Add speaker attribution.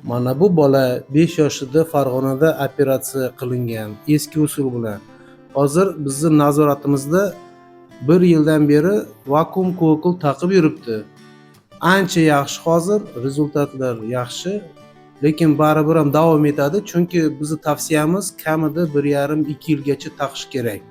Speaker 1: Mana bu bola 5 yoshida Farg'onada operatsiya qilingan eski usul bilan. Hozir bizning nazoratimizda 1 yildan beri vakuum kokul taqib yuribdi. Ancha yaxshi hozir, rezultatlar yaxshi, lekin baribir ham davom etadi, chunki bizning tavsiyamiz kamida 1,5-2 yilgacha taqish kerak.